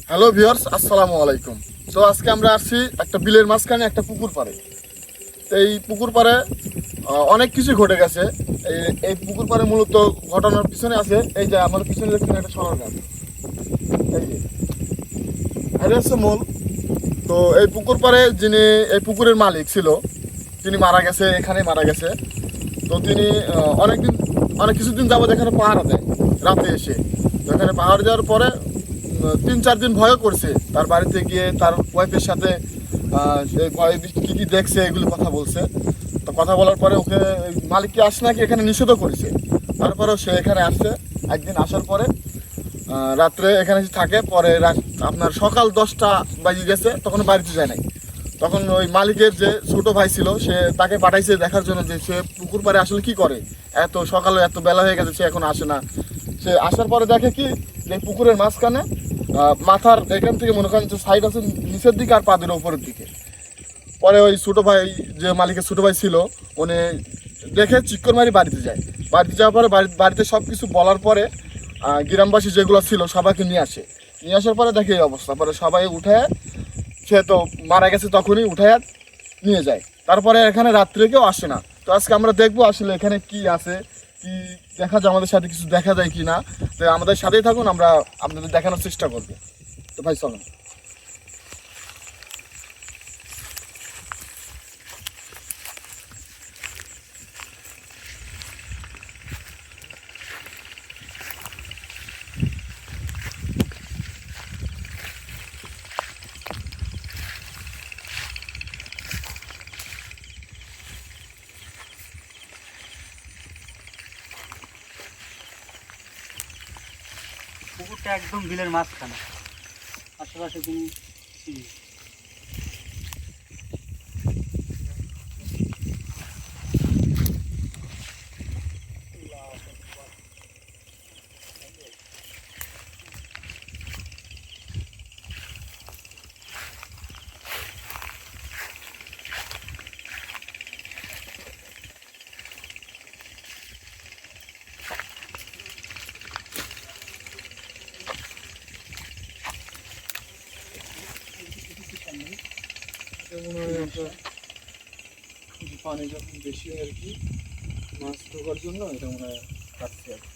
Hello viewers, আসসালামু আলাইকুম। তো আজকে আমরা আসছি একটা বিলের মাঝখানে একটা পুকুর পাড়ে। তো এই পুকুর পাড়ে অনেক কিছু ঘটে গেছে। এই এই পুকুর পাড়ে মূলত ঘটনার পিছনে আছে এই যে আমার পিছনে দেখছেন একটা সরার গাছ, এই যে এটা হচ্ছে মূল। তো এই পুকুর পাড়ে যিনি এই পুকুরের মালিক ছিল তিনি মারা গেছে, এখানে মারা গেছে। তো তিনি অনেক কিছুদিন যাবত এখানে পাহারা দেয় রাতে এসে। তো এখানে পাহাড় দেওয়ার পরে 3-4 দিন ভয়ও করছে, তার বাড়িতে গিয়ে তার ওয়াইফের সাথে সে কি কি দেখছে এগুলি কথা বলছে। তো কথা বলার পরে ওকে মালিককে আসে নাকি এখানে নিষেধও করেছে। তারপরেও সে এখানে আসছে। একদিন আসার পরে রাত্রে এখানে থাকে, পরে আপনার সকাল 10টা বাজে গেছে, তখন বাড়িতে যায় নাই। তখন ওই মালিকের যে ছোট ভাই ছিল সে তাকে পাঠাইছে দেখার জন্য যে সে পুকুর পাড়ে আসলে কি করে, এত সকালে এত বেলা হয়ে গেছে সে এখন আসে না। সে আসার পরে দেখে কি যে পুকুরের মাঝখানে মাথার এখান থেকে মনে করেন যে সাইড আছে নিচের দিকে আর পা দিল উপরের দিকে। পরে ওই ছোটো ভাই যে মালিকের ছোটো ভাই ছিল উনি দেখে চিক্কর মারি বাড়িতে যায়। বাড়িতে যাওয়ার পরে বাড়িতে সব কিছু বলার পরে গ্রামবাসী যেগুলো ছিল সবাইকে নিয়ে আসে। নিয়ে আসার পরে দেখে এই অবস্থা। পরে সবাই উঠে, সে তো মারা গেছে তখনই উঠে নিয়ে যায়। তারপরে এখানে রাত্রে কেউ আসে না। তো আজকে আমরা দেখবো আসলে এখানে কি আছে, কি দেখা যায়, আমাদের সাথে কিছু দেখা যায় কি না। তো আমাদের সাথেই থাকুন, আমরা আপনাদের দেখানোর চেষ্টা করবো। তো ভাই চলুন। পুকুরটা একদম বিলের মাঝখানে, আশেপাশে কোনো কিছু নেই। পানি যখন বেশি হয় আর কি, মাছ ঢোকার জন্য এটা মনে হয় কাটছে আর কি।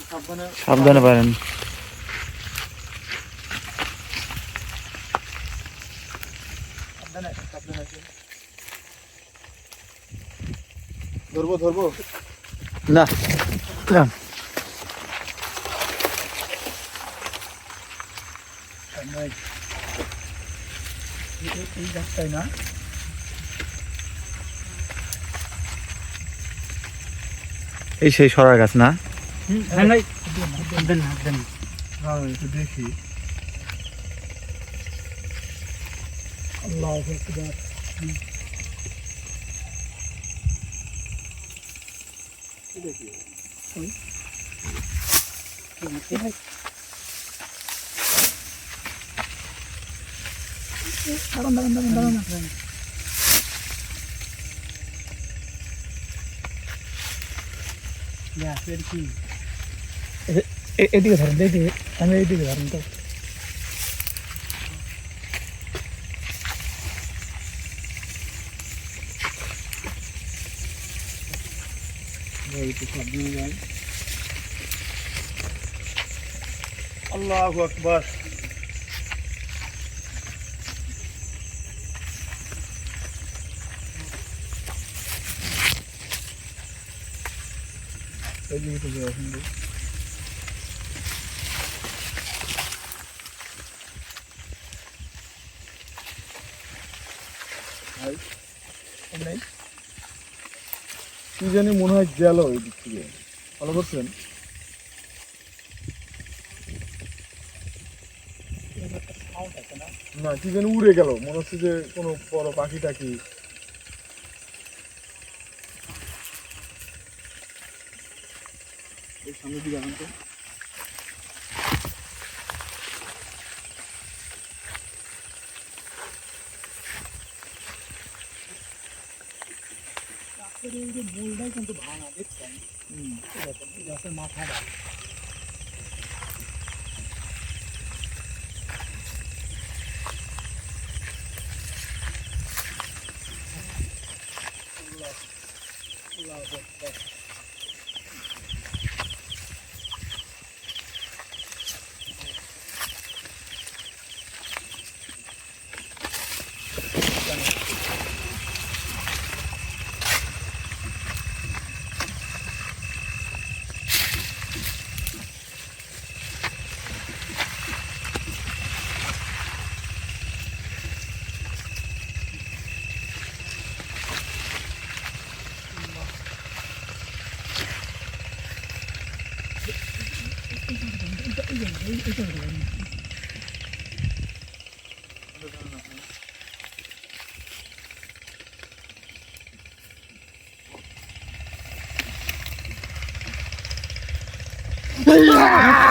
সাবধানে সাবধানে পারেন। সাবধানে সাবধানে আছে। ধরবো না না, এই গাছটাই না। এই সেই সরার গাছ না? হ্যাঁ ভাই, দেন না, দেন না। হ্যাঁ একটু দেখি। আল্লাহ আকবার। দেখি দাঁড়ান। গ্যাসের কি এদিকে ধরেন, দেখি আমি এইদিকে ধরেন তো। আল্লাহু আকবার। এদিকে তো যাওয়া সম্ভব। কি জানি মনে হয় গেল এই দিক থেকে, ভালো করছেন না, কি জানি উড়ে গেল, মনে হচ্ছে যে কোনো বড় পাখি টাকি। এই সামনের দিকে আনতো। মূলটাই কিন্তু ভাঙা, দেখছেন গাছের মাথাটা।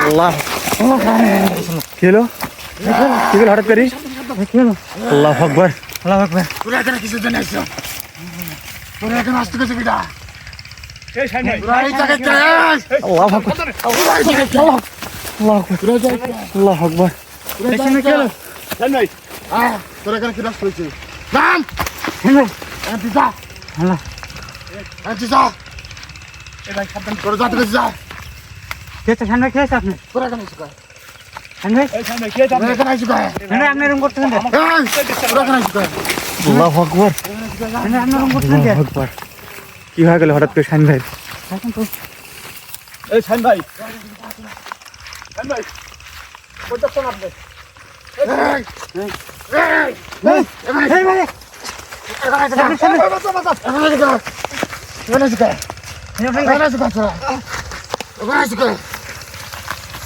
আল্লাহ কি হলো কি হলো হঠাৎ করি আল্লাহ আকবার আল্লাহ আকবার তোরা এখানে কিছু জন্য আইছো তোরা এখানে আসতে গেছে বিটা তোরা এই জায়গায় যাস আল্লাহ আকবার তোরা এই জায়গায় যাও আল্লাহ আকবার তোরা যাই আল্লাহ আকবার এখানে কি হলো তোরা এখানে কি রাস্তা হয়েছে নাম দিদা আল্লাহ দিদা তোরা যাতে গেছে যা খেয়েছে খান ভাই খেয়েছে আপনি তোরা এখানে এসে কয় খান ভাই তোরা এখানে এসে কয় খান ভাই আপনি এরকম করতেছেন কেন? তোরা এখানে এসে কয় আল্লাহ আকবার খান ভাই আপনি এরকম করতেছেন আল্লাহ কেন? আকবার কি হয়ে গেল হঠাৎ করে শাইন ভাই এখন তো এই শাইন ভাই কোথাও শোন আপনি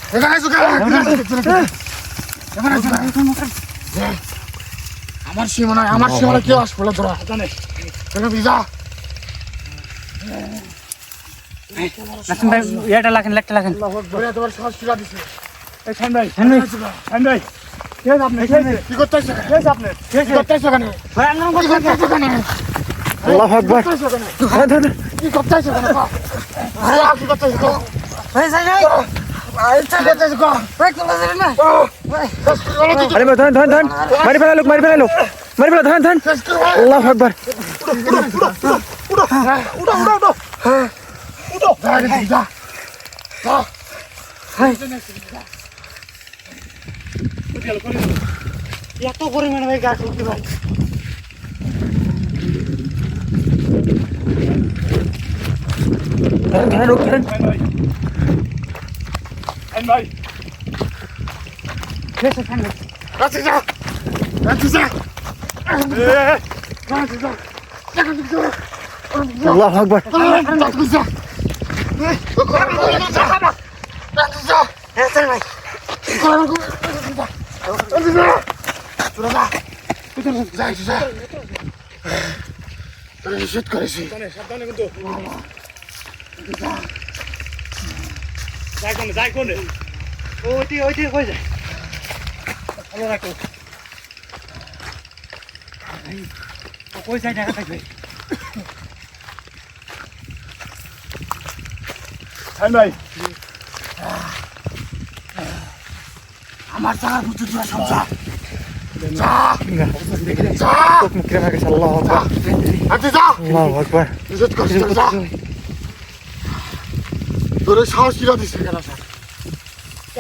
এই ভাই আমার সীমানায় আমার সীমানায় কেউ আসবো না তোরা কেন ভিজা নাসিম ভাই ইয়াটা লাগেন লেখটা লাগেন তোমার সাহস কিরা দিছে খান ভাই কে আপনি কি করতেছ আপনি কি করতেছ কেন ভাই আপনি এরকম কি করতেছেন করতেছ কেন আল্লাহ আকবার কি করতেছ কেন কি করতেছ ভাই যাই নাই কি করতেছ ভাই তোলা যাবে না আরে ধরেন ধরেন ধরেন মারি ফেলা লোক মারি ফেলা লোক মারি ফেলা ধরেন ধরেন আল্লাহ আকবার এত পরিমাণে ভাই গাছ উঠতে ভাই ধরেন ধরেন লোক ধরেন খেয়েছে খান ভাই আল্লাহ আকবার নিষেধ করেছি ওইটি কই যায় ভালো রাখো কই যায় দেখা থাকবে আমার জায়গা বুঝতে দিও সব যা যা যা চোখ মুখ কেমন গেছে আল্লাহ আকবার আচ্ছা যা আল্লাহ আকবার নিষেধ করেছি যা তোর সাহস কিরা দিছে কেন স্যার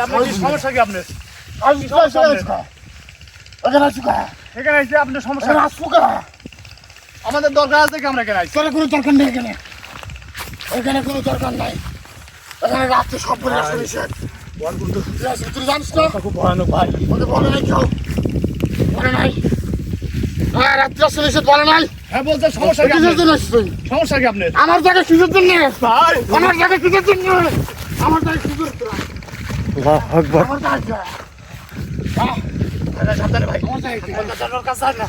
আপনার কি সমস্যা কি আপনার আমি এখানে আছি কা এখানে এসে আপনার সমস্যা এখানে আসবো কা আমাদের দরকার আছে কি আমরা এখানে আইছি তোর কোনো দরকার নেই এখানে এখানে কোনো দরকার নাই এখানে রাত্রে সব বলে আসতে নিষেধ তুই জানিস না খুব ভয়ানক ভাই ওকে বলে নাই কেউ বলে নাই হ্যাঁ রাত্রে আসতে নিষেধ বলে নাই হ্যাঁ বলতে সমস্যা কি কিসের জন্য আসছিস তুই সমস্যা কি আপনার আমার জায়গায় কিসের জন্য ভাই আমার জায়গায় কিসের জন্য আমার জায়গায় কি করতে আল্লাহ আকবার আমার জায়গায় সাবধানে ভাই আমার জায়গায় জানোর কাছে আর না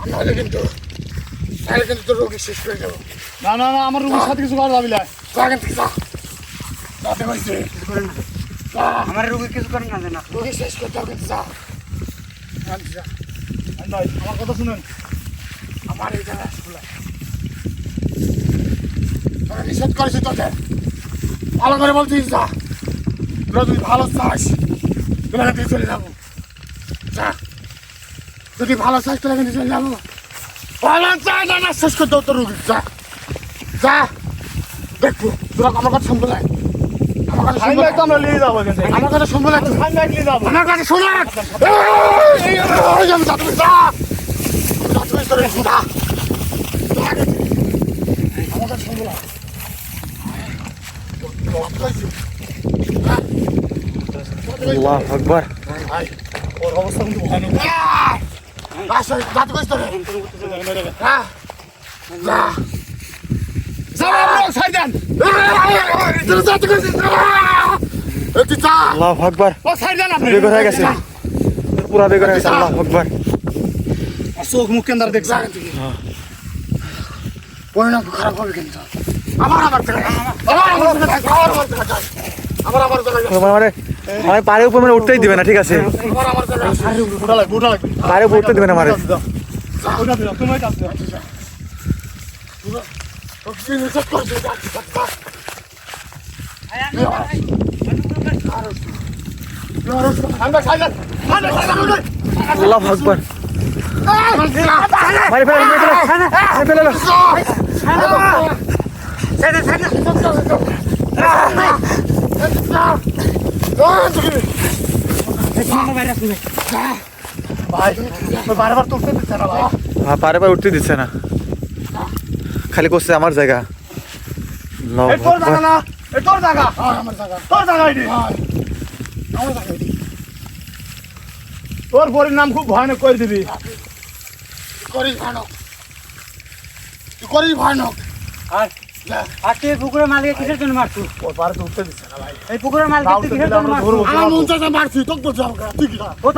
নাহলে কিন্তু তাহলে কিন্তু তোর রোগী শেষ করে যাবো না না না আমার রুমের সাথে কিছু করা যাবে না জায়গা থেকে যা যাতে পারছি আমার রোগী কিছু করেন না জানা রোগী শেষ করতে হবে যা ভাই আমার কথা শুনেন আমার এই জায়গায় আসলে তোরা নিষেধ করেছি তোকে ভালো করে বলছিস যা তোরা যদি ভালো চাস তোরা দিয়ে চলে যাবো যা যদি ভালো চাস তোরা কিন্তু চলে যাবো ভালো চাই না না শেষ করতে তোর রুগী যা যা দেখবো তোরা আমার কথা শুনবো না আমার কথা শুনবো না তো আমরা নিয়ে যাবো এখান থেকে আমার কথা শুনবো না তুই আমি নিয়ে যাবো আমার কাছে শোনা আমি যাবো যা আমি তোর যা আমার কথা শুনবো না আল্লাহ আকবার ওর অবস্থা কিন্তু ভয়ানক যাতে করিস তোরে যা যা আল্লাহু আকবার বেঘর হয়ে গেছে পুরা বেঘর হয়ে গেছে আল্লাহু আকবার চোখ মুখ কেন্দ্র দেখছা পরিণাম খারাপ হবে কিন্তু আবার মানে আমি পারে উপর মানে উঠতেই দিবে না ঠিক আছে পারে উপর উঠতে দিবে না মারে আল্লাহু আকবার মারে ফেলে বারবার তুলতে দিচ্ছে না ভাই পারে পারে উঠতে দিচ্ছে না খালি করছে আমার জায়গা তোর জায়গা না তোর জায়গা আমার জায়গা তোর জায়গা তোর পরিণাম খুব ভয়ানক করে দিবি করিস ভয়ানক তুই করিস ভয়ানক আর তুই পুকুরের মালিক কিসের জন্য মারছু ওর পারে তো উঠতে দিচ্ছে না ভাই এই পুকুরের মালিক তুই কিসের জন্য মারছু আমার মন চাচা মারছি তোকে বলছি আমাকে তুই কি না ও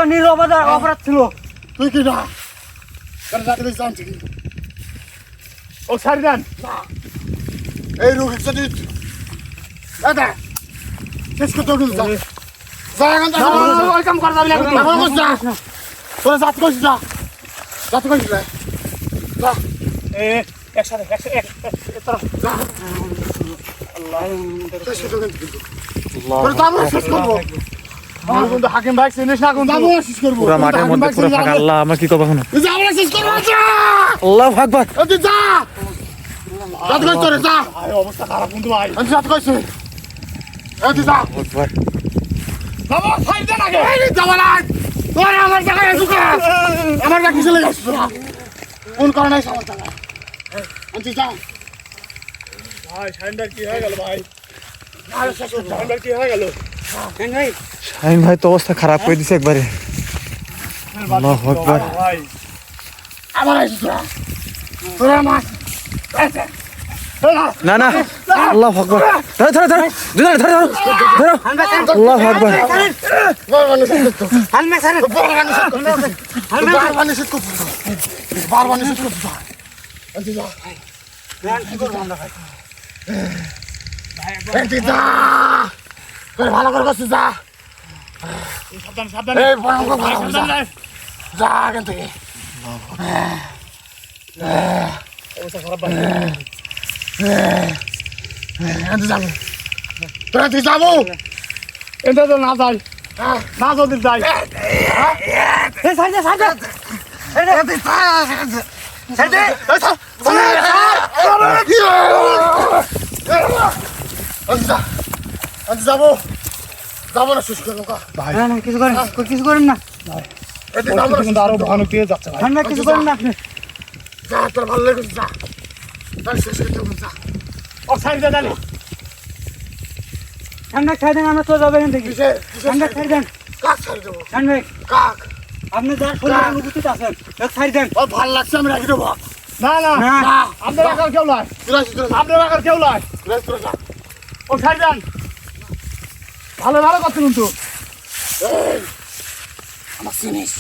তো অপরাধ ছিল তুই কি না কেন যাতে বেশি জানছি কি ও ছাড়ি দেন এই রোগ যদি দাদা শেষ করতে হবে যা যা এখন ওই কাম করা যাবে না এখন বস যা তোরা যাতে কইছিস যা যাতে কইছিস যা একসাথে যা আল্লাহ শেষ করতে কিন্তু তোরা যাবো শেষ করবো আমার কিন্তু হাকিম ভাই চিনিস না কিন্তু যাবো শেষ করবো পুরা মাঠের মধ্যে পুরা ফাঁকা আল্লাহ আমার কি করব এখন যাবো শেষ করবো যা আল্লাহু আকবার তুই যা যাতে কইছিস তোরা যা অবস্থা খারাপ কিন্তু ভাই আমি যাতে কইছিস তুই যা আকবার বাবা ফাইল দে না গে যাবা না তোর আমার জায়গায় ঢুকে আমার কাছে চলে যাস কোন কারণে আমার জায়গা আমি যা ভাই সাইন্ডার কি হয়ে গেল ভাই আর সাইন্ডার কি হয়ে গেল ভাই শাহিন ভাই তো অবস্থা খারাপ করে দিছে একবারে আল্লাহু আকবার ভাই আবার আইছিস তোরা মাছ না না আল্লাহু আকবার ধরো আল্লাহু আকবার হালমে স্যার ভালো করে করছিস যা সাবধান যা এখান থেকে অবস্থা খারাপ যাবো তোরা তুই যাবো এটা তো না যাই না যদি যাই যাবো যাবো না শেষ করবো কিছু করেন না কিন্তু আরো ভয়ানক দিয়ে যাচ্ছে কিছু করেন না আপনি যা তোর ভালো লেগেছে যা শেষ করতে হবে যা ও সাইড দে দালি ঠান্ডা খাই দেন আমরা তো যাবো এখান থেকে ঠান্ডা খাই দেন কাক ছাড়ি দেবো ঠান্ডা কাক আপনি যার শরীরে অনুভূতিতে আছেন ছাড়ি দেন ও ভাল লাগছে আমি রাখি দেবো না না না আপনার রাখার কেউ নয় আপনার রাখার কেউ নয় ও ছাড়ি দেন ভালো ভালো করছে কিন্তু আমার চিনিস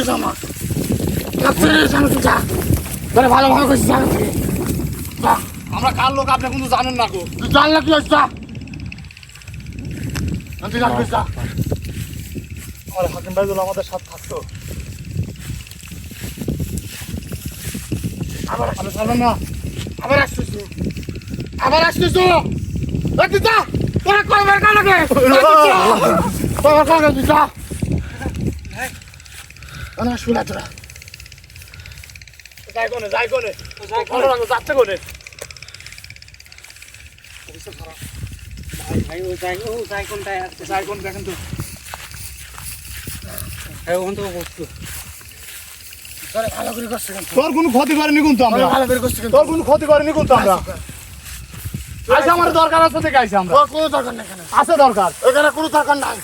আমার চিনিস আমি যা তোরা ভালো ভালো করছিস জানা থেকে যা আমরা কার লোক আপনি কিন্তু জানেন না গো তুই জানলে কি হচ্ছে তুই রাখবিস যা আমার হাকিম ভাইগুলো আমাদের সাথে থাকতো আবার আমি ছাড়বেন না আবার আসতেছ তুই যা তোরা করবার কেন লাগে তোরা কাকে তুই যা না শুনে তোরা যাই কোনে যাচ্ছে কোনে ভাই ও যাই কোনটায় আছে যাই কোন দেখেন তো ওখান থেকে বসতো ভালো করে করছে তোর কোনো ক্ষতি করেনি কিন্তু আমরা ভালো করে করছি তোর কোনো ক্ষতি করেনি কিন্তু আমরা আইসা আমার দরকার আছে দেখে আইসা আমরা তোর কোনো দরকার নেই এখানে আছে দরকার এখানে কোনো দরকার নাই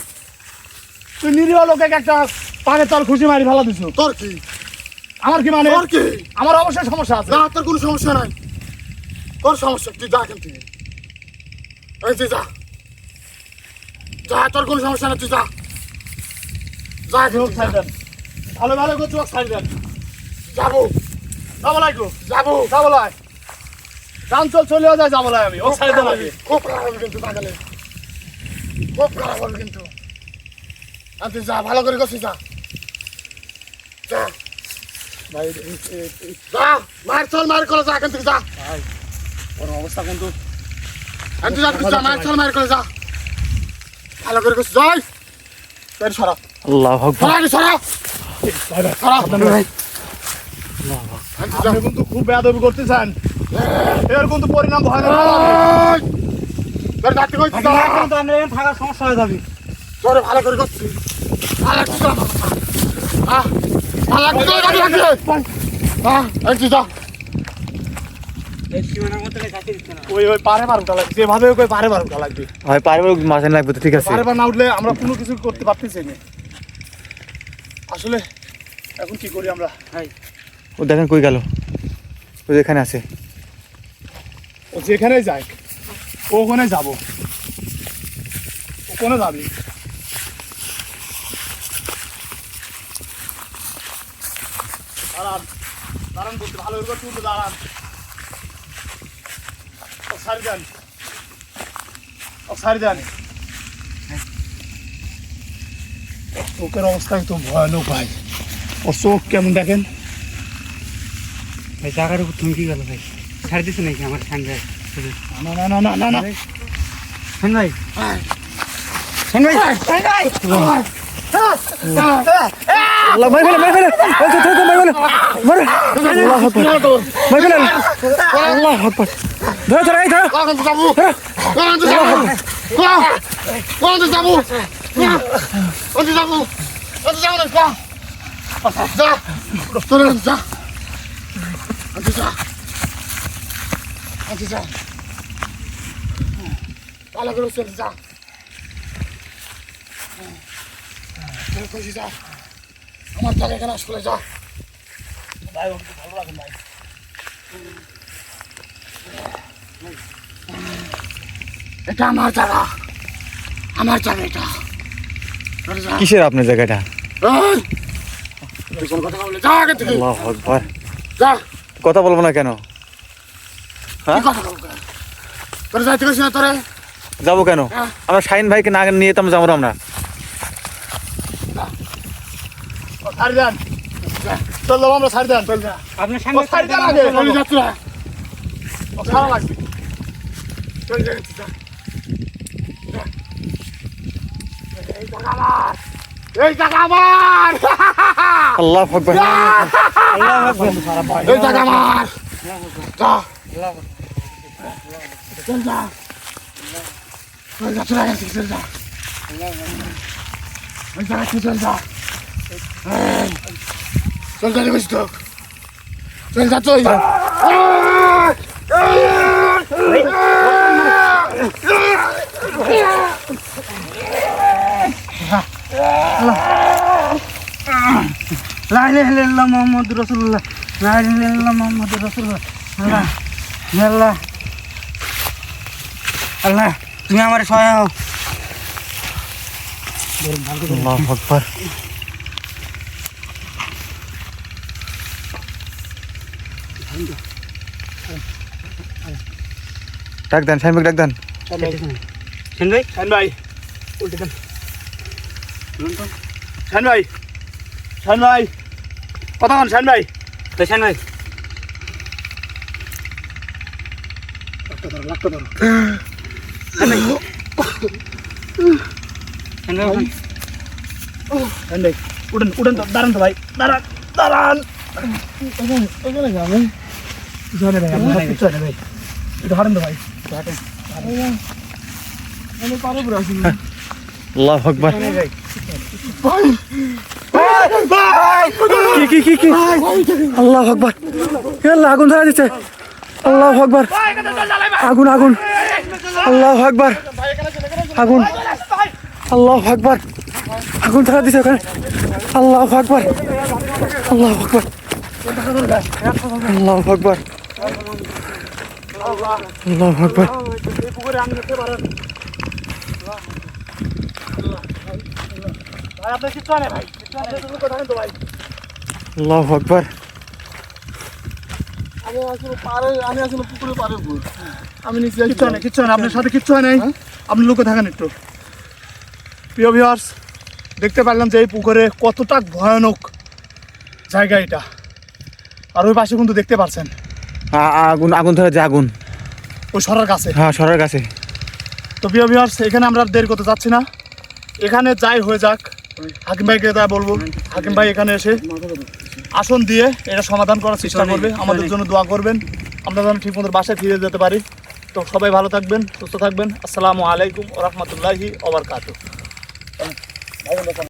তুই নিরীহ লোকে একটা পানে তোর খুশি মারি ফেলা দিছ তোর কি আমার কি মানে তোর কি আমার অবশ্যই সমস্যা আছে না তোর কোনো সমস্যা নাই তোর সমস্যা তুই যা এখান থেকে এই তুই যা যা তোর কোনো সমস্যা না তুই যা যা চোখ ছাড় দেন ভালো ভালো করে চোখ ছাড় দেন যাবো যাবলাই গো যাবো যাবলাই গাঞ্চল চলেও যায় যাবলাই আমি ও ছাড় দেন আগে খুব খারাপ হবে কিন্তু তাকালে খুব খারাপ হবে কিন্তু আর তুই যা ভালো করে করছিস যা যা ভাই যা মার চল মার করে যা এখান থেকে যা ওর অবস্থা কিন্তু আর তুই যা তুই যা মার চল মার করে যা ভালো করে করছিস যাই পেট সরা আল্লাহু আকবার সরা সরা সরা ভাই আর তুই যা আপনি কিন্তু খুব বেয়াদবি করতেছেন এর কিন্তু পরিণাম ভয়ানক এই! তোর ডাক্তার কইছিস যা এখন তো আমরা এখানে থাকার সমস্যা হয়ে যাবে। তোরে ভালো করে করছিস ভালো লাগছিস না ভালো লাগছিস না গাড়ি লাগছে আর তুই যা এই সীমানার মধ্যে যাইতে দিচ্ছে না। ওই ওই পারে বারোটা লাগবে যেভাবে ওই পারে বারোটা লাগবে ভাই পারবে মাছ লাগবে তো ঠিক আছে পারে বার না উঠলে আমরা কোনো কিছু করতে পারতেছি না আসলে এখন কি করি আমরা ও দেখেন কই গেল ও এখানে আছে ও যেখানে যাই ও ওখানে যাবো ওখানে যাবি দাঁড়ান দাঁড়ান বলতে ভালো করে তুলতে দাঁড়ান ও সারি দেন ও সারি দেন ওর চোখের অবস্থা একটু ভয়ানক ভাই ওর চোখ কেমন দেখেন ভাই জায়গার উপর তুমি কি গেল ভাই? ছাড় দিছে নাকি আমার ঠান্ডা? না না না না না না শোন ভাই, আল্লাহ মার ফেলে ও তো তো মার ফেলে মার আল্লাহু আকবার মার ফেলে আল্লাহু আকবার ধরে ধরে এই ধরে কোন যাবো কোন যাবো কোন যাবো কোন যাবো কোন যাবো না যা তোরে যা আচ্ছা যা আচ্ছা যা ভালো করে চল যা যা আমার জায়গা এখানে আসলে যা ভাই ওকে ভালো রাখুন ভাই এটা আমার জায়গা এটা তোরে যা কিসের আপনার জায়গাটা এই তুই কোন কথা বলে যা আগে থেকে আল্লাহু আকবার যা কথা বলবো না কেন কি কথা বলবে তোরে যাইতে কইছিস না তোরে যাবো কেন আমরা শাহিন ভাইকে না নিয়ে তো আমরা যাবো না আমরা ও ছাড়ি দেন চল যাবো আমরা ছাড়ি দেন চল যা আপনার ও সঙ্গে ছাড়ি দেন আগে চলে যাচ্ছে না ও খারাপ লাগবে চল যা এই জায়গা আমার আল্লাহু আকবার এই জায়গা আমার যা চল যা চল যা চলে গেছি চল যা ওই জায়গা তুই চল যা চল যা দেখছিস তো চল যা তুই লা ইলাহা ইল্লাল্লাহ মুহাম্মাদুর রাসূলুল্লাহ, লা ইলাহা ইল্লাল্লাহ মুহাম্মাদুর রাসূলুল্লাহ। আল্লাহ আল্লাহ আল্লাহ তুমি আমার সহায় হও। আল্লাহু আকবার ডাক দেন শাহিন ভাই ডাক দেন শুন ভাই, শান ভাই উল্টে দেন শান ভাই কথা কন শান ভাই তো শান ভাই লাগতো ধরো শান ভাই উঠুন। শান ভাই উঠেন তো দাঁড়ান তো ভাই দাঁড়ান এখানে যাবে জানে ভাই আমার সব কিছু জানে ভাই একটু হারেন তো ভাই আমি পারে পুরো আসি আল্লাহু আকবার ভাই কি আল্লাহু আকবার এ আল্লাহ আগুন ধরা দিচ্ছে আল্লাহু আকবার আগুন আল্লাহু আকবার আগুন আল্লাহু আকবার আগুন ধরা দিচ্ছে ওখানে আল্লাহু আকবার আল্লাহু আকবার আল্লাহু আকবার এই পুকুরে আমি যেতে পারেন ভাই আপনার কিচ্ছু আনে ভাই কিচ্ছু আনে তুমি কোথায় তো ভাই আল্লাহু আকবার আমি আসলে পুকুরে পারে আমি নিচে কিচ্ছু আনে আপনার সাথে কিচ্ছু হয় নাই আপনি লোকে থাকেন একটু প্রিয় ভিউয়ার্স দেখতে পারলাম যে এই পুকুরে কতটা ভয়ানক জায়গা এটা আর ওই পাশে কিন্তু দেখতে পাচ্ছেন আগুন আগুন ধরে যে আগুন ওই সরার কাছে হ্যাঁ সরার কাছে তো প্রিয় ভিউয়ার্স এখানে আমরা আর দেরি করতে যাচ্ছি না এখানে যাই হয়ে যাক হাকিম ভাইকে তা বলবো হাকিম ভাই এখানে এসে আসন দিয়ে এটা সমাধান করার চেষ্টা করবে আমাদের জন্য দোয়া করবেন আমরা যেন ঠিক মতো বাসায় ফিরে যেতে পারি তো সবাই ভালো থাকবেন সুস্থ থাকবেন আসসালামু আলাইকুম ওয়া রাহমাতুল্লাহি ওয়া বারাকাতুহু